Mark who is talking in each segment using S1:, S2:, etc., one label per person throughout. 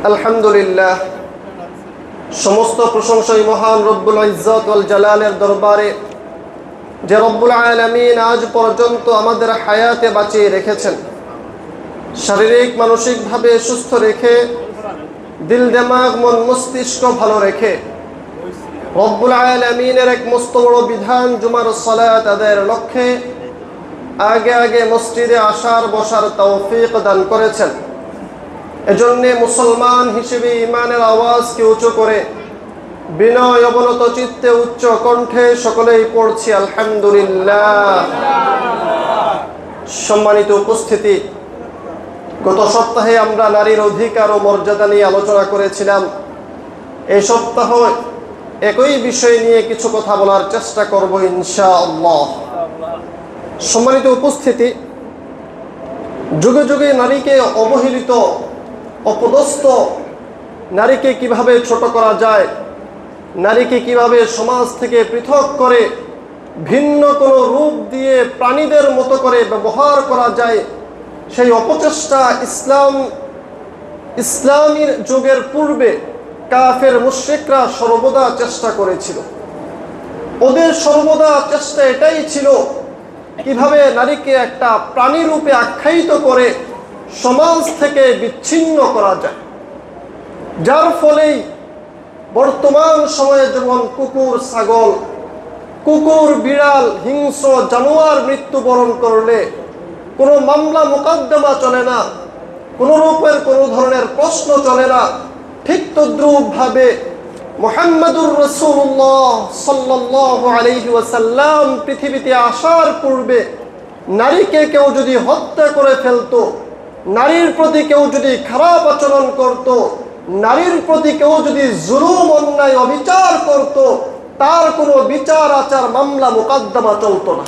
S1: আলহামদুলিল্লাহ, সমস্ত প্রশংসাই মহান রব্বুল ইজ্জত ওয়াল জালালের দরবারে, যে রব্বুল আলামিন আজ পর্যন্ত আমাদের হায়াতে বাঁচিয়ে রেখেছেন, শারীরিক মানসিকভাবে সুস্থ রেখে, দিল দিমাগ মন মস্তিষ্ক ভালো রেখে রব্বুল আলামিনের এক মস্ত বড় বিধান জুমার সালাত আদায়ের লক্ষ্যে আগে আগে মসজিদে আসার বসার তৌফিক দান করেছেন। এজন্য মুসলমান হিসেবে ইমানের আওয়াজকে উঁচু করে বিনয় অবনত চিত্তে উচ্চ কণ্ঠে সকলেই পড়ছি আলহামদুলিল্লাহ। সম্মানিত উপস্থিতি, গত সপ্তাহে আমরা নারীর অধিকার ও মর্যাদা নিয়ে আলোচনা করেছিলাম। এই সপ্তাহ একই বিষয় নিয়ে কিছু কথা বলার চেষ্টা করব ইনশাআল্লাহ। সম্মানিত উপস্থিতি, যুগে যুগে নারীকে অবহেলিত, অপদস্থ, নারীকে কিভাবে ছোট করা যায়, নারীকে কিভাবে সমাজ থেকে পৃথক করে ভিন্ন কোনো রূপ দিয়ে প্রাণীদের মতো করে ব্যবহার করা যায়, সেই অপচেষ্টা ইসলামের যুগের পূর্বে কাফের মুশরিকরা সর্বদা চেষ্টা করেছিল। ওদের সর্বদা চেষ্টা এটাই ছিল কিভাবে নারীকে একটা প্রাণী রূপে আখ্যায়িত করে সমাজ থেকে বিচ্ছিন্ন করা যায়, যার ফলেই বর্তমান সময়ে যেমন কুকুর ছাগল, কুকুর বিড়াল, হিংস্র জানোয়ার মৃত্যুবরণ করলে কোনো মামলা মোকদ্দমা চলে না, কোনো রূপের কোনো ধরনের প্রশ্ন চলে না, ঠিক তদ্রূপভাবে মুহাম্মাদুর রাসূলুল্লাহ সাল্লাল্লাহু আলাইহি ওয়াসাল্লাম পৃথিবীতে আসার পূর্বে নারীকে কেউ যদি হত্যা করে ফেলতো, নারীর প্রতি কেউ যদি খারাপ আচরণ করত, নারীর প্রতি কেউ যদি জুলুম অন্যায় অবিচার করত, তার কোনো বিচার আচার মামলা মোকদ্দমা চলতো না।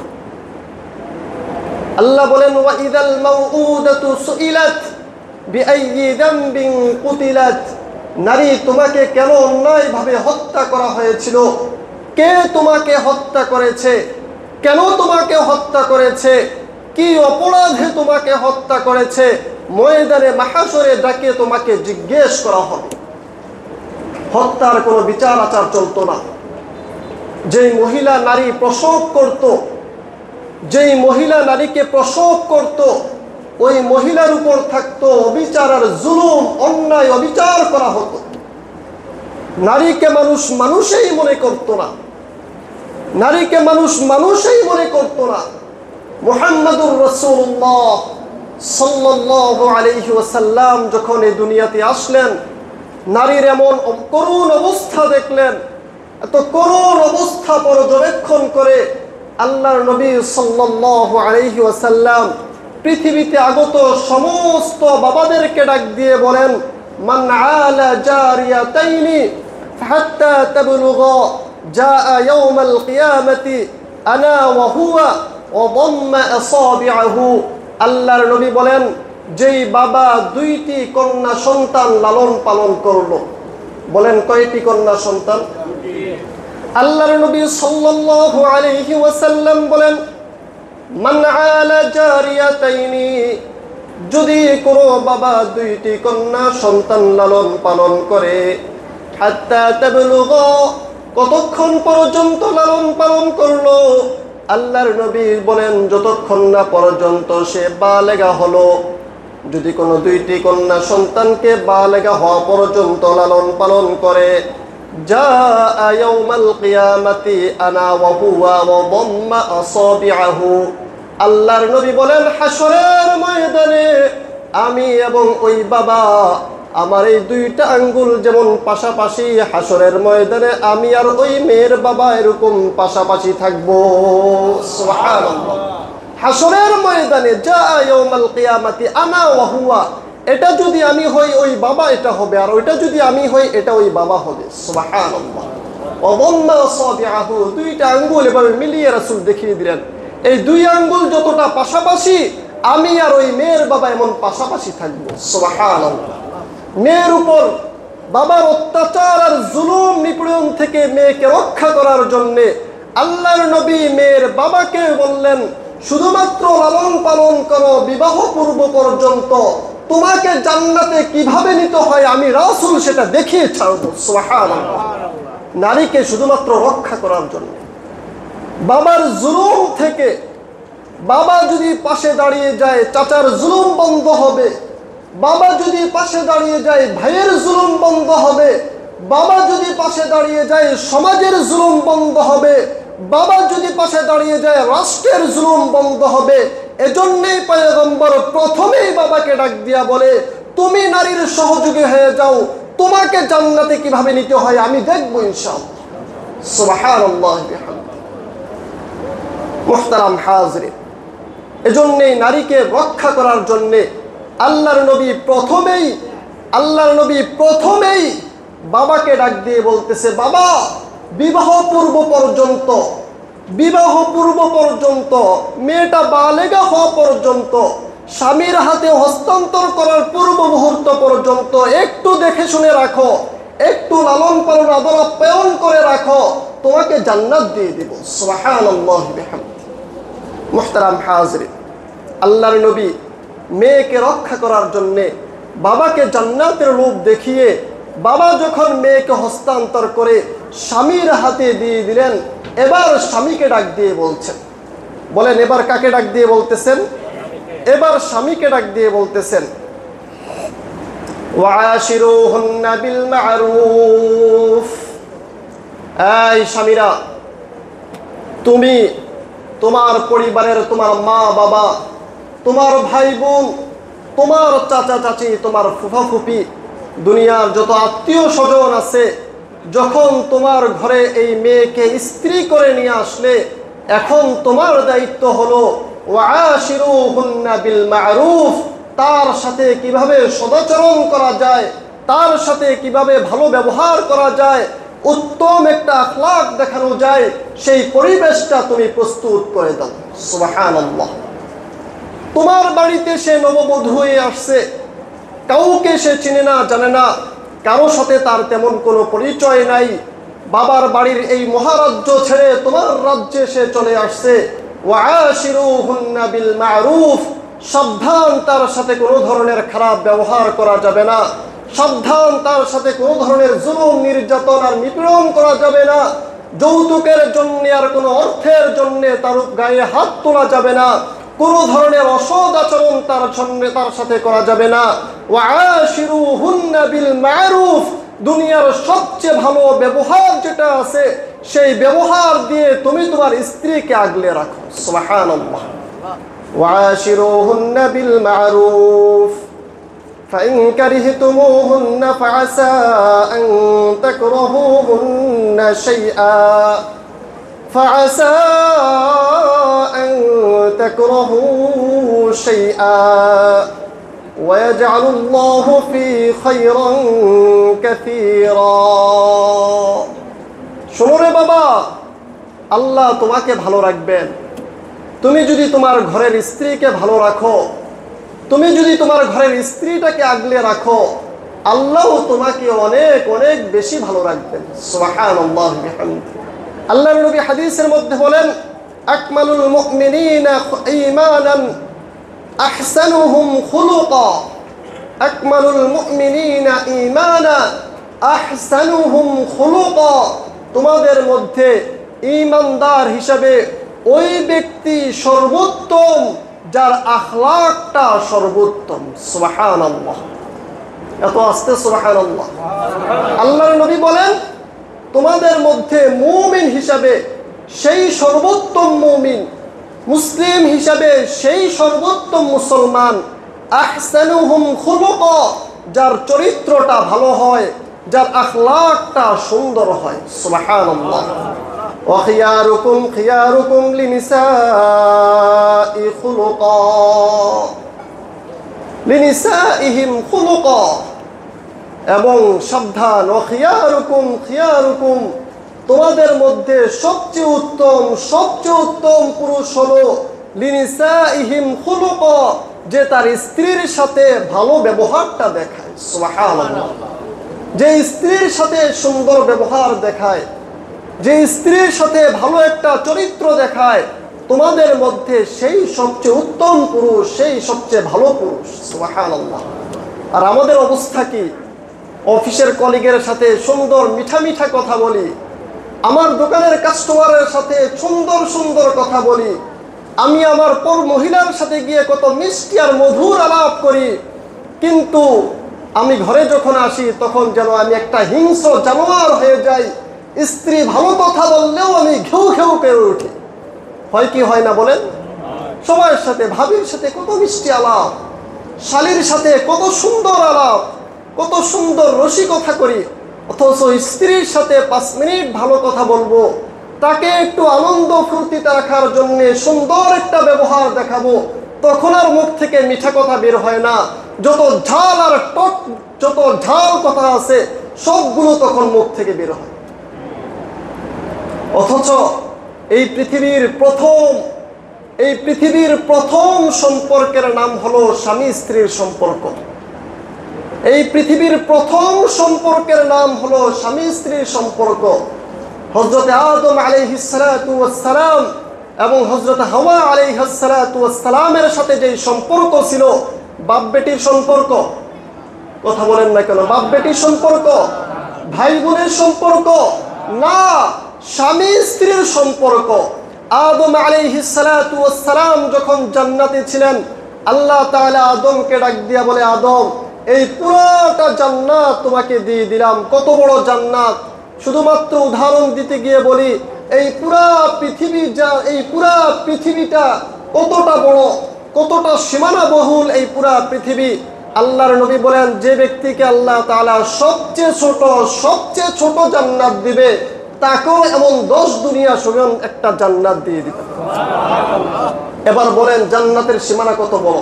S1: আল্লাহ বলেন, ওয়া ইযাল মাউউদাতু সুইলাত বিআইয়ি যামবিন কুতিলাত, নারী তোমাকে কেন অন্যায়ভাবে হত্যা করা হয়েছিল, কে তোমাকে হত্যা করেছে, কেন তোমাকে হত্যা করেছে, কি অপরাধে তোমাকে হত্যা করেছে, ময়দানে মাহশরে ডাকে তোমাকে জিজ্ঞেস করা হবে। হত্যার কোনো বিচার আচার চলতো না। যেই মহিলা নারী প্রসব করত, যেই মহিলা নারীকে প্রসব করত, ওই মহিলার উপর থাকতো অবিচার আর জুলুম, অন্যায় অবিচার করা হতো। নারীকে মানুষ মানুষই মনে করত না, নারীকে মানুষ মানুষই মনে করত না। মুহাম্মাদুর রাসূলুল্লাহ সাল্লাল্লাহু আলাইহি ওয়াসাল্লাম যখন এই দুনিয়াতে আসলেন, নারীর এমন করুণ অবস্থা দেখলেন। এত করুণ অবস্থা পর্যবেক্ষণ করে আল্লাহর নবী সাল্লাল্লাহু আলাইহি ওয়াসাল্লাম পৃথিবীতে আগত সমস্ত বাবাদেরকে ডাক দিয়ে বলেন, মান আলা জারিয়াতাইনি হাত্তা তাবলুগা জাআ ইয়াউমাল কিয়ামাতি আনা ওয়া হুয়া ওয়া দাম্মা আসাবি'হু। আল্লাহর নবী বলেন, যেই বাবা দুইটি কন্যা সন্তান লালন পালন করলো, বলেন কয়টি কন্যা সন্তান? আল্লাহর নবী সাল্লাল্লাহু আলাইহি ওয়াসাল্লাম বলেন, মান আলা জারিয়াতাইনি, যদি কোনো বাবা দুইটি কন্যা সন্তান লালন পালন করে, হাত্তা তাবলুগা, কতক্ষণ পর্যন্ত লালন পালন করলো? আল্লাহর নবী বলেন, যতক্ষণ না পর্যন্ত সে বালেগা হলো। যদি কোনো দুইটি কন্যা সন্তানকে বালেগা হওয়া পর্যন্ত লালন পালন করে, জাআ ইয়াউমাল কিয়ামাতি আনা ওয়া হুয়া ওয়া দাম্মা আসাবি'হু। আল্লাহর নবী বলেন, হাসরের ময়দানে আমি এবং ওই বাবা, আমার এই দুইটা আঙ্গুল যেমন পাশাপাশি, হাসরের ময়দানে আমি আর ওই মেয়ের বাবা এরকম পাশাপাশি থাকবো। সুবহানাল্লাহ। হাসরের ময়দানে জাআ ইয়াউমাল কিয়ামাতি আনা ওয়া হুয়া, এটা যদি আমি হই ওই বাবা এটা হবে, আর ওইটা যদি আমি হই এটা ওই বাবা হবে। সুবহানাল্লাহ। ওয়া দাম্মা আসাবি'হু, দুইটা আঙ্গুল এভাবে মিলিয়ে রাসূল দেখিয়ে দিলেন, এই দুই আঙ্গুল যতটা পাশাপাশি আমি আর ওই মেয়ের বাবা এমন পাশাপাশি থাকবো। সুবহানাল্লাহ। মেয়ের উপর বাবার অত্যাচার আর জুলুম নিপীড়ন থেকে মেয়েকে রক্ষা করার জন্যে আল্লাহর নবী মেয়ের বাবাকে বললেন, শুধুমাত্র লালন পালন করো বিবাহ পূর্ব পর্যন্ত, তোমাকে জান্নাতে কিভাবে নিতে হয় আমি রাসূল সেটা দেখিয়ে ছাড়ব। সুবহানাল্লাহ। নারীকে শুধুমাত্র রক্ষা করার জন্য, বাবার জুলুম থেকে, বাবা যদি পাশে দাঁড়িয়ে যায় চাচার জুলুম বন্ধ হবে, বাবা যদি পাশে দাঁড়িয়ে যায় ভাইয়ের জুলুম বন্ধ হবে, বাবা যদি পাশে দাঁড়িয়ে যায় সমাজের জুলুম বন্ধ হবে, বাবা যদি পাশে দাঁড়িয়ে যায় রাষ্ট্রের জুলুম বন্ধ হবে। এজন্যই পয়গম্বর প্রথমেই বাবাকে ডাক দিয়া বলে, তুমি নারীর সহযোগী হয়ে যাও, তোমাকে জান্নাতে কিভাবে নিতে হয় আমি দেখব ইনশাআল্লাহ। সুবহানাল্লাহ বিহামদিহি। মুহতারাম হাজরিন, এজন্যই নারীকে রক্ষা করার জন্যে আল্লাহর নবী প্রথমেই বাবাকে ডাক দিয়ে বলতেছে, বাবা বিবাহ পূর্ব পর্যন্ত মেয়েটা বালেগা হওয়া পর্যন্ত, স্বামীর হাতে হস্তান্তর করার পূর্ব মুহূর্ত পর্যন্ত একটু দেখে শুনে রাখো, একটু লালন পালন আদর আপ্যায়ন করে রাখো, তোমাকে জান্নাত দিয়ে দিব। সুবহানাল্লাহ বিহামদিহি। মুহতারাম হাজরিন, আল্লাহর নবী মেয়েকে রক্ষা করার জন্যে বাবাকে জান্নাতের লোভ দেখিয়ে বাবা যখন মেয়েকে হস্তান্তর করে স্বামীর হাতে দিয়ে দিলেন, এবার স্বামীকে ডাক দিয়ে বলছেন, বলেন এবার কাকে ডাক দিয়ে বলতেছেন? এবার স্বামীকে ডাক দিয়ে বলতেছেন, ওয়াশিরুহুন্না বিল মা'রুফ। এই স্বামীরা, তুমি তোমার পরিবারের, তোমার মা বাবা, তোমার ভাই বোন, তোমার চাচা চাচি, তোমার ফুফা ফুফি, দুনিয়ার যত আত্মীয় স্বজন আছে, যখন তোমার ঘরে এই মেয়েকে স্ত্রী করে নিয়ে আসলে, এখন তোমার দায়িত্ব হলো ওয়াশিরুহুন্না বিল মা'রুফ, তার সাথে কিভাবে সদাচরণ করা যায়, তার সাথে কিভাবে ভালো ব্যবহার করা যায়, উত্তম একটা আখলাক দেখানো যায়, সেই পরিবেশটা তুমি প্রস্তুত করে দাও। সুবহানাল্লাহ। তোমার বাড়িতে সে নববধূ হয়ে আসছে, কাউকে সে চিনে না জানে না, কারো সাথে তার তেমন কোনো পরিচয় নাই, বাবার বাড়ির এই মহারাজ্য ছেড়ে তোমার রাজ্যে সে চলে আসছে। ওয়াশিরুহুন্না বিল মা'রুফ, সাবধান, তার সাথে কোনো ধরনের খারাপ ব্যবহার করা যাবে না, সাবধান, তার সাথে কোনো ধরনের জুলুম নির্যাতন আর নিপীড়ন করা যাবে না, যৌতুকের জন্য আর কোনো অর্থের জন্য তার গায়ে হাত তোলা যাবে না, কোনো ধরনের অসৎ আচরণ তার সাথে করা যাবে না। ওয়াশিরুহুন্না বিল মা'রুফ, দুনিয়ার সবচেয়ে ভালো ব্যবহার যেটা আছে সেই ব্যবহার দিয়ে তুমি তোমার স্ত্রীকে আগলে রাখো। সুবহানাল্লাহ। ওয়াশিরুহুন্না বিল মা'রুফ فإن كرهتموهن فعسى أن تكرهوهن شيئا ويجعل الله فيه خيرا كثيرا। শোনো রে বাবা, আল্লাহ তোমাকে ভালো রাখবেন। তুমি যদি তোমার ঘরের স্ত্রীকে ভালো রাখো, তুমি যদি তোমার ঘরের স্ত্রীটাকে আগলে রাখো, আল্লাহ তোমাকে অনেক অনেক বেশি ভালো রাখবেন। সুবহানাল্লাহ বিহামদিহি। আল্লাহর নবী হাদিসের মধ্যে বলেন, আকমালুল মুমিনিনা ঈমানান আহসানুহুম খুলুকা। আকমালুল মুমিনিনা ঈমানা আহসানুহুম খুলুকা। তোমাদের মধ্যে ঈমানদার হিসাবে ওই ব্যক্তি সর্বোত্তম যার আখলাকটা সর্বোত্তম। সুবহানাল্লাহ। এত আস্তে সুবহানাল্লাহ। আল্লাহর নবী বলেন, তোমাদের মধ্যে মুমিন হিসাবে সেই সর্বোত্তম মুমিন, মুসলিম হিসাবে সেই সর্বোত্তম মুসলমান, আহসানুহুম খুলুকা, যার চরিত্রটা ভালো হয়, যার আখলাকটা সুন্দর হয়। সুবহানাল্লাহ। ওয়া খিয়ারুকুম খিয়ারুকুম লিনিসাই খুলুকা, লিনিসাইহিম খুলুকা। এবং সাবধান, ওয়া খিয়ারুকুম খিয়ারুকুম, তোমাদের মধ্যে সবচেয়ে উত্তম পুরুষ হলো লিনিসাইহিম খুলুকা, যে তার স্ত্রীর সাথে ভালো ব্যবহারটা দেখায়। সুবহানাল্লাহ। যে স্ত্রীর সাথে সুন্দর ব্যবহার দেখায়, যে স্ত্রীর সাথে ভালো একটা চরিত্র দেখায়, তোমাদের মধ্যে সেই সবচেয়ে উত্তম পুরুষ, সেই সবচেয়ে ভালো পুরুষ। সুবহানাল্লাহ। আর আমাদের অবস্থা কি? অফিসের কলিগের সাথে সুন্দর মিঠা মিঠা কথা বলি, আমার দোকানের কাস্টমারের সাথে সুন্দর সুন্দর কথা বলি, আমি আমার পর মহিলার সাথে গিয়ে কত মিষ্টি আর মধুর আলাপ করি, কিন্তু আমি ঘরে যখন আসি তখন যেন আমি একটা হিংস্র জানোয়ার হয়ে যাই। স্ত্রী ভালো কথা বললেও আমি ঘেউ ঘেউ করে উঠি। হয় কি হয় না বলেন? সবার সাথে, ভাবির সাথে কত মিষ্টি আলাপ, শালীর সাথে কত সুন্দর আলাপ, কত সুন্দর রসিকতা করি, অথচ স্ত্রীর সাথে 5 মিনিট ভালো কথা বলবো, তাকে একটু আনন্দ ফুর্তিতে রাখার জন্য সুন্দর একটা ব্যবহার দেখাবো, তখন আর মুখ থেকে মিঠা কথা বের হয় না। যত ঝাল আর টক, যত ঝাল কথা আছে সবগুলো তখন মুখ থেকে বের হয়। অথচ এই পৃথিবীর প্রথম সম্পর্কের নাম হলো স্বামী স্ত্রীর সম্পর্ক। এই পৃথিবীর প্রথম সম্পর্কের নাম হলো স্বামী স্ত্রীর সম্পর্ক। হযরত আদম আলাইহিস সালাতু ওয়াস সালাম এবং হযরত হাওয়া আলাইহিস সালাতু ওয়াস সালামের সাথে যে সম্পর্ক ছিল, বাপ বেটির সম্পর্ক, কথা বলেন না কেন? বাপ বেটির সম্পর্ক, ভাই বোনের সম্পর্ক না, স্বামী স্ত্রীর সম্পর্ক। আদম আলাইহিস সালাতু ওয়াস সালাম যখন জান্নাতে ছিলেন, আল্লাহ তাআলা আদমকে ডাক দিয়া বলে, আদম, এই পুরোটা জান্নাত তোমাকে দিয়ে দিলাম। কত বড় জান্নাত! শুধুমাত্র উদাহরণ দিতে গিয়ে বলি, এই পুরা পৃথিবীটা কতটা বড়, কতটা সীমানা বহুল এই পুরা পৃথিবী। আল্লাহর নবী বলেন, যে ব্যক্তিকে আল্লাহ তাআলা সবচেয়ে ছোট জান্নাত দিবে, তাকেও এমন 10 দুনিয়া সমান একটা জান্নাত দিয়ে দিবে। এবার বলেন জান্নাতের সীমানা কত বড়।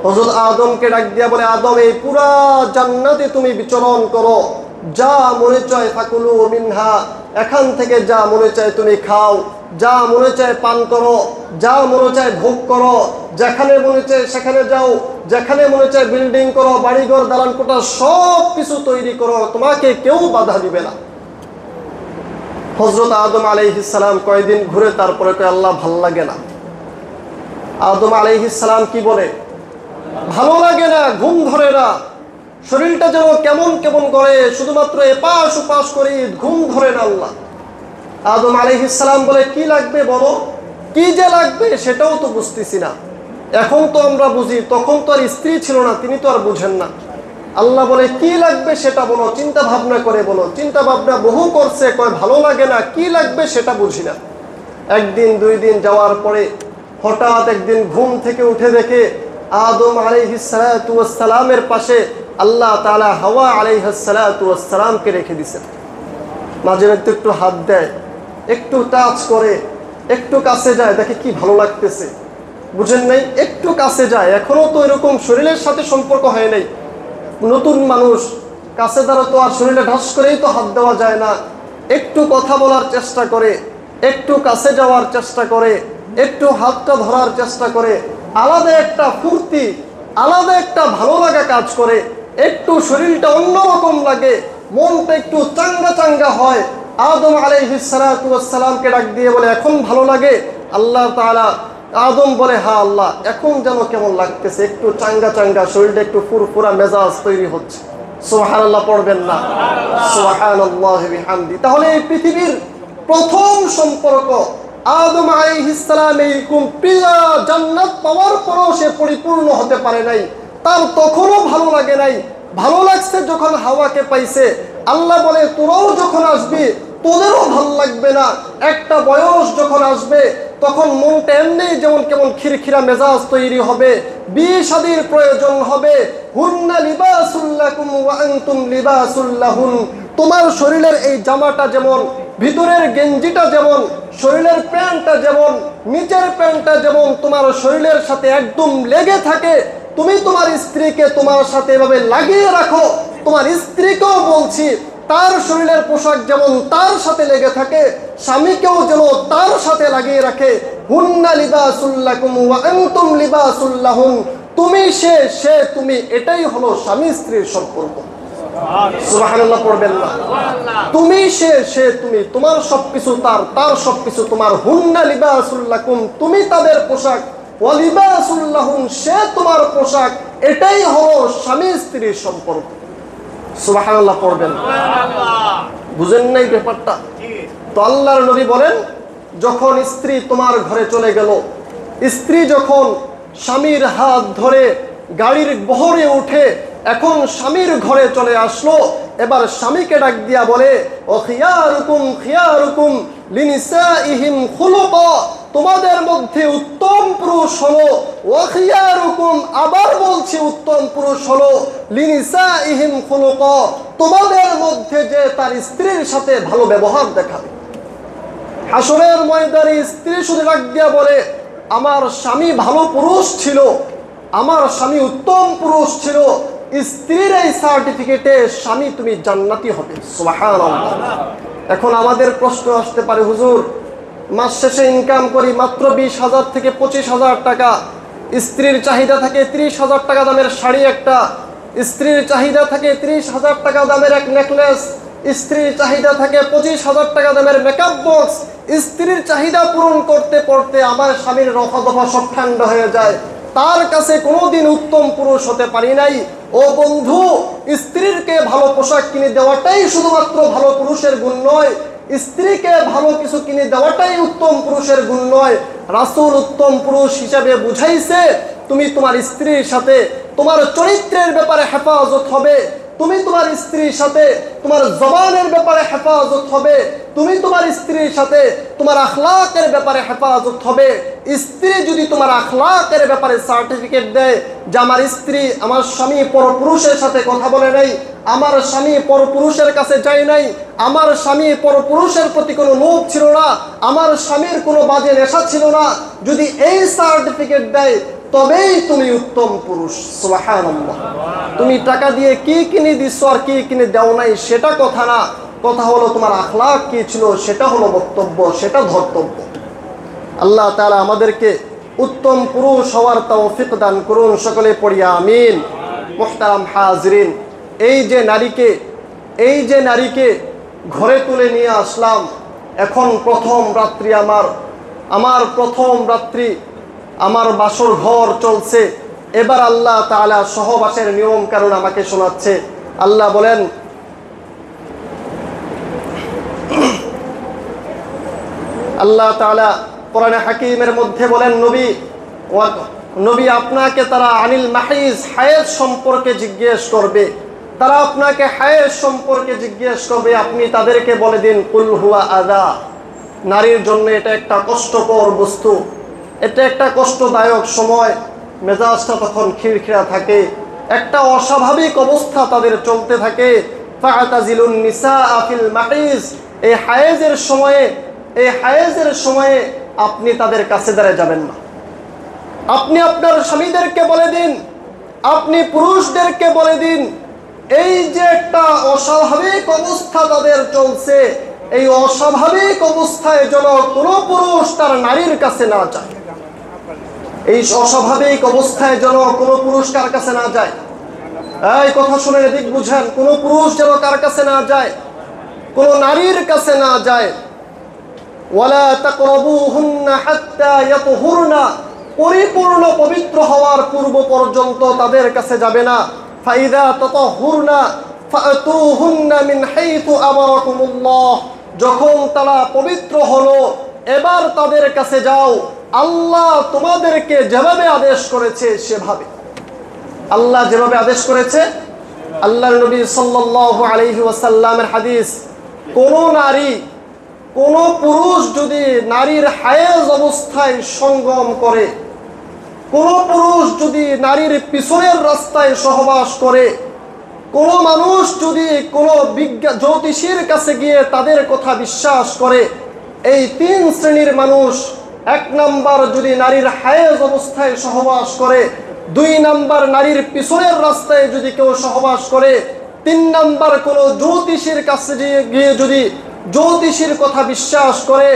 S1: হযরত আদমকে ডাক দিয়া বলে, আদম, এই পুরা জান্নাতে তুমি বিচরণ করো, যা মনে চায় ফাকুলু মিনহা, এখান থেকে যা মনে চায় তুমি খাও, যা মনে চায় পান করো, যা মনে চায় ভোগ করো, যেখানে মনে চায় সেখানে যাও, যেখানে মনে চায় বিল্ডিং করো, বাড়িঘর দালান কোঠা সব কিছু তৈরি করো, তোমাকে কেউ বাধা দিবে না। হযরত আদম আলাইহিস সালাম কয়েকদিন ঘুরে তারপরে কয়, আল্লাহ ভাল লাগে না। আদম আলাইহিস সালাম কি বলে? ভালো লাগে না, ঘুম ধরে না, শরীরটা যেন কেমন কেমন করে, শুধুমাত্র এপাশ ওপাশ করি, ঘুম ধরে না। আল্লাহ আদম আলাইহিস সালাম বলে, কি লাগবে বলো? কি যে লাগবে সেটাও তো বুঝতেছি না। এখন তো আমরা বুঝি, তখন তো আর স্ত্রী ছিল না, তিনি তো আর বুঝেন না। আল্লাহ বলে, কি লাগবে সেটা বলো, চিন্তা ভাবনা করে বলো। চিন্তা ভাবনা বহু করছে, কয় ভালো লাগে না, কি লাগবে সেটা বুঝি না। একদিন 2 দিন যাওয়ার পরে হঠাৎ একদিন ঘুম থেকে উঠে দেখে আদম আলাইহিস সালাতু ওয়াস সালামের পাশে আল্লাহ তাআলা হাওয়া আলাইহিস সালাতু ওয়াস সালামকে রেখে দিয়েছেন। মাঝে মধ্যে একটু হাত দেয়, একটু টাচ করে, একটু কাছে যায়, দেখে কি ভালো লাগতেছে, বুঝেন নাই? একটু কাছে যায়, এখনো তো এরকম শরীরের সাথে সম্পর্ক হয় নাই, নতুন মানুষ, কাছে দ্বারা তো আর শরীরে ঢাস করেই তো হাত দেওয়া যায় না। একটু কথা বলার চেষ্টা করে, একটু কাছে যাওয়ার চেষ্টা করে, একটু হাতটা ধরার চেষ্টা করে, আলাদা একটা ফুর্তি, আলাদা একটা ভালো লাগা কাজ করে, একটু শরীরটা অন্যরকম লাগে, মনটা একটু চাঙ্গা চাঙ্গা হয়। আদম আলাইহিস সালাতু ওয়াস সালামকে ডাক দিয়ে বলে, এখন ভালো লাগে? আল্লাহ তাআলা, আদম বলে, হ্যাঁ আল্লাহ, এখন যেন কেমন লাগতেছে, একটু চাঙ্গা চাঙ্গা, শরীরটা একটু ফুরফুরা মেজাজ তৈরি হচ্ছে। সুবহানাল্লাহ পড়বেন না? সুবহানাল্লাহি বিহামদি। তাহলে এই পৃথিবীর প্রথম সম্পর্ক আদম আলাইহিস সালাম এরকম প্রিয় জান্নাত পাওয়ার পরও সে পরিপূর্ণ হতে পারে নাই, তার তখনও ভালো লাগে নাই। ভালো লাগছে যখন হাওয়াকে পাইছে। আল্লাহ বলে, তোরাও যখন আসবি তোদেরও ভালো লাগবে না। একটা বয়স যখন আসবে তখন মনটা এমনি যেমন কেমন খিরখিরা মেজাজ তৈরি হবে, বিয়ে শাদীর প্রয়োজন হবে। হুন্না লিবাসুল লাকুম ওয়া আনতুম লিবাসুল লাহুন। তোমার শরীরের এই জামাটা যেমন, ভিতরের গেঞ্জিটা যেমন, শরীরের প্যান্টটা যেমন, নিচের প্যান্টটা যেমন তোমার শরীরের সাথে একদম লেগে থাকে, তুমি তোমার স্ত্রীকে তোমার সাথে এভাবে লাগিয়ে রাখো। তোমার স্ত্রীকেও বলছি, তার শরীরের পোশাক যেমন তার সাথে লেগে থাকে, স্বামীকেও যেন তার সাথে লাগিয়ে রাখে। হুন্না লিবাসুল লাকুম ওয়া আনতুম লিবাসুল লাহুন। তুমি সে তুমি, এটাই হলো স্বামী স্ত্রীর সম্পর্ক। সুবহানাল্লাহ পড়বেন না? তুমি সে তুমি, তোমার সবকিছু তার, তার সবকিছু তোমার। হুন্না লিবাসুল লাকুম, তুমি তাদের পোশাক, ওয়া লিবাসুল লাহুন, সে তোমার পোশাক। এটাই হলো স্বামী স্ত্রীর সম্পর্ক। সুবহানাল্লাহ পড়বেন, বুঝেন নাই ব্যাপারটা? তো আল্লাহর নবী বলেন, যখন স্ত্রী তোমার ঘরে চলে গেল, স্ত্রী যখন স্বামীর হাত ধরে গাড়ির বহরে উঠে এখন স্বামীর ঘরে চলে আসলো, এবার স্বামীকে ডাক দিয়া বলে, ও খিয়ারুকুম খিয়ারুকুম লিনিসাইহিম খুলুকা, তোমাদের মধ্যে উত্তম পুরুষ হলো, ও খিয়ারুকুম, আবার বলছি উত্তম পুরুষ হলো, লিনিসাইহিম খুলুকা, তোমাদের মধ্যে যে তার স্ত্রীর সাথে ভালো ব্যবহার দেখাবে। হাসরের ময়দানে স্ত্রী শুধু ডাক দিয়া বলে, আমার স্বামী ভালো পুরুষ ছিল, আমার স্বামী উত্তম পুরুষ ছিল, স্ত্রীর এই সার্টিফিকেটে স্বামী তুমি জান্নাতি হবে। সুবহানাল্লাহ। এখন আমাদের প্রশ্ন আসতে পারে, হুজুর মাস শেষে ইনকাম করি মাত্র 20,000 থেকে 25,000 টাকা, স্ত্রীর চাহিদা থাকে 30,000 টাকা দামের শাড়ি একটা, স্ত্রীর চাহিদা থাকে 30,000 টাকা দামের এক নেকলেস, স্ত্রীর চাহিদা থাকে 25,000 টাকা দামের মেকআপ বক্স, স্ত্রীর চাহিদা পূরণ করতে করতে আমার স্বামীর রফা দফা সব ঠান্ডা হয়ে যায়, তার কাছে কোনোদিন উত্তম পুরুষ হতে পারি নাই। ও বন্ধু, স্ত্রীকে ভালো পোশাক কিনে দেওয়াটাই শুধুমাত্র ভালো পুরুষের গুণ নয়, স্ত্রীকে ভালো কিছু কিনে দেওয়াটাই উত্তম পুরুষের গুণ নয়। রাসূল উত্তম পুরুষ হিসাবে বুঝাইছে, তুমি তোমার স্ত্রীর সাথে তোমার চরিত্রের ব্যাপারে হেফাজত হবে, তুমি তোমার স্ত্রীর সাথে তোমার জবানের ব্যাপারে হেফাজত হবে, তুমি তোমার স্ত্রীর সাথে তোমার আখলাকের ব্যাপারে হেফাজত হবে। স্ত্রী যদি তোমার আখলাকের ব্যাপারে সার্টিফিকেট দেয় যে আমার স্ত্রী, আমার স্বামী পরপুরুষের সাথে কথা বলে নাই, আমার স্বামী পরপুরুষের কাছে যায় নাই, আমার স্বামী পরপুরুষের প্রতি কোনো লোভ ছিল না, আমার স্বামীর কোনো বাজে নেশা ছিল না, যদি এই সার্টিফিকেট দেয় তবেই তুমি উত্তম পুরুষ। সুবহানাল্লাহ। তুমি টাকা দিয়ে কি কিনে দিচ্ছ আর কি কিনে দাও নাই সেটা কথা না, কথা হলো তোমার আখলাক কি ছিল, সেটা হলো বক্তব্য, সেটা ধর্তব্য। আল্লাহ তাআলা আমাদেরকে উত্তম পুরুষ হওয়ার তৌফিক দান করুন, সকলে পড়ি আমিন। মুহতারাম হাজরিন, এই যে নারীকে ঘরে তুলে নিয়ে আসলাম, এখন প্রথম রাত্রি আমার প্রথম রাত্রি, আমার বাসর ঘর চলছে, এবার আল্লাহ তাআলা সহবাসের নিয়ম কারণ আমাকে শোনাচ্ছে। আল্লাহ বলেন, আল্লাহ তাআলা কোরআনে হাকিমের মধ্যে বলেন, নবী আপনাকে তারা আনিল মাহিজ, হায়েজ সম্পর্কে জিজ্ঞেস করবে, তারা আপনাকে হায়েজ সম্পর্কে জিজ্ঞেস করবে, আপনি তাদেরকে বলে দিন কুল হুয়া আযা, নারীর জন্য এটা একটা কষ্টকর বস্তু, এটা একটা কষ্টদায়ক সময়, মেজাজটা তখন খিরখিরা থাকে, একটা অস্বাভাবিক অবস্থা তাদের চলতে থাকে। ফাআতাজিলুন নিসাআ ফিল মাহিজ, এই হায়েজের সময়ে আপনি তাদের কাছে দাঁড়িয়ে যাবেন না। আপনি আপনার স্বামীদেরকে বলে দিন, আপনি পুরুষদেরকে বলে দিন, এই যে একটা অস্বাভাবিক অবস্থা তাদের চলছে, এই অস্বাভাবিক অবস্থায় যেন কোনো পুরুষ তার নারীর কাছে না যায়। এই অস্বাভাবিক অবস্থায় যেন কোনো পুরুষ কার কাছে না যায়। এই কথা শুনে এদিক বুঝেন, কোনো পুরুষ যেন কার কাছে না যায়, কোনো নারীর কাছে না যায়। ওয়ালা তাকরাবুহুন্না হাত্তা ইয়াতহুরনা, পরিপূর্ণ পবিত্র হওয়ার পূর্ব পর্যন্ত তাদের কাছে যাবে না। ফাইদা তাতাহুরনা ফাতুহুন্না মিন হাইথু আমারাকুমুল্লাহ, যখন তারা পবিত্র হলো এবার তাদের কাছে যাও আল্লাহ তোমাদেরকে যেভাবে আদেশ করেছে সেভাবে। আল্লাহ যেভাবে আদেশ করেছে, আল্লাহর নবী সাল্লাল্লাহু আলাইহি ওয়াসাল্লামের হাদিস, কোন পুরুষ যদি নারীর হায়েজ অবস্থায় সঙ্গম করে, কোন পুরুষ যদি নারীর পিছনের রাস্তায় সহবাস করে, কোন মানুষ যদি কোন জ্যোতিষীর কাছে গিয়ে তাদের কথা বিশ্বাস করে, এই তিন শ্রেণীর মানুষ, এক নাম্বার যদি নারীর হায়েজ অবস্থায় সহবাস করে, দুই নাম্বার নারীর পিছনের রাস্তায় যদি কেউ সহবাস করে, তিন নাম্বার কোন জ্যোতিষীর কাছে গিয়ে যদি জ্যোতিষীর কথা বিশ্বাস করে,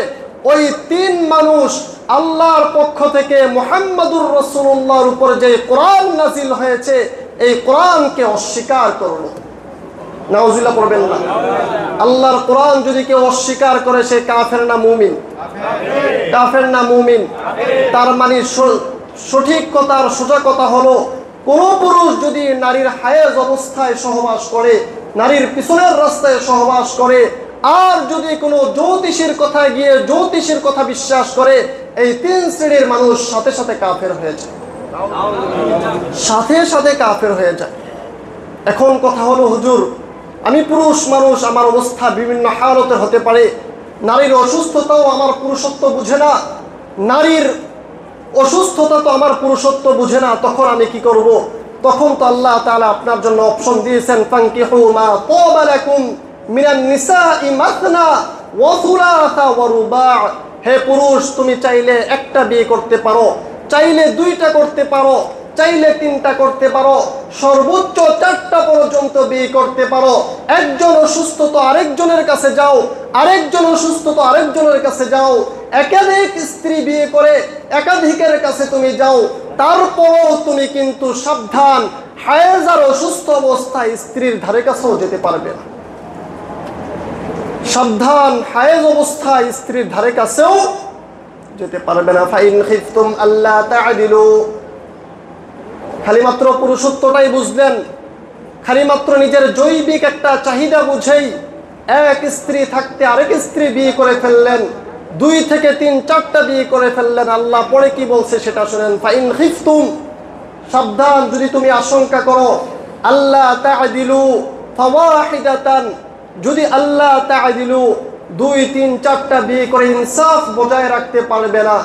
S1: ওই তিন মানুষ আল্লাহর পক্ষ থেকে মুহাম্মাদুর রাসূলুল্লাহর উপর যে কোরআন নাজিল হয়েছে এই কোরআনকে অস্বীকার করলো। নাউজুবিল্লাহ পড়বেন না। আল্লাহর কোরআন যদি কেউ অস্বীকার করে সে কাফের না মুমিন? কাফের না মুমিন? তার মানে সঠিক কথা আর সোজা কথা হলো কোনো পুরুষ যদি নারীর হায়েজ অবস্থায় সহবাস করে, নারীর পিছনের রাস্তায় সহবাস করে, আর যদি কোনো জ্যোতিষীর কথায় গিয়ে জ্যোতিষীর কথা বিশ্বাস করে, এই 3 শ্রেণীর মানুষ সাথে সাথে কাফের হয়ে যায়, সাথে সাথে কাফের হয়ে যায়। এখন কথা হলো, হুজুর আমি পুরুষ মানুষ, আমার অবস্থা বিভিন্ন হালতে হতে পারে, নারীর অসুস্থতাও আমার পুরুষত্ব বুঝে না, নারীর অসুস্থতা তো আমার পুরুষত্ব বুঝে না, তখন আমি কি করব? তখন তো আল্লাহ তাআলা আপনার জন্য অপশন দিয়েছেন, ফানকিহু মা তাবা লাকুম মিনান নিসাই মাসনা ওয়া থুলাসা ওয়া রুবা'। হে পুরুষ, তুমি চাইলে একটা বিয়ে করতে পারো, চাইলে 2টা করতে পারো, চাইলে 3টা করতে পারো, সর্বোচ্চ 4টা পর্যন্ত বিয়ে করতে পারো। একজন অসুস্থ তো আরেকজনের কাছে যাও, আরেকজন অসুস্থ তো আরেকজনের কাছে যাও, একাধিক স্ত্রী বিয়ে করে একাধিকের কাছে তুমি যাও, তারপরও তুমি কিন্তু সাবধান, হায়েজ আর অসুস্থ অবস্থায় স্ত্রীর ধারে কাছেও যেতে পারবে না। সাবধান, হায়েজ অবস্থায় স্ত্রীর ধারে কাছেও যেতে পারবে না। ফাইন খিফতুম আল্লা তা'দিলু, খালি মাত্র পুরুষত্বটাই বুঝলেন, খালি মাত্র নিজের জৈবিক একটা চাহিদা বুঝেই এক স্ত্রী থাকতে আরেক স্ত্রী বিয়ে করে ফেললেন, 2 থেকে 3, 4টা বিয়ে করে ফেললেন। আল্লাহ পরে কি বলছে সেটা শুনেন, ফাইন খিফতুম, সাবধান, যদি তুমি আশঙ্কা করো, আল্লাহ তা'দিলু ফাওয়াহিদাতান, যদি আল্লাহ তা'দিলু 2, 3, 4টা বিয়ে করে ইনসাফ বজায় রাখতে পারবে না,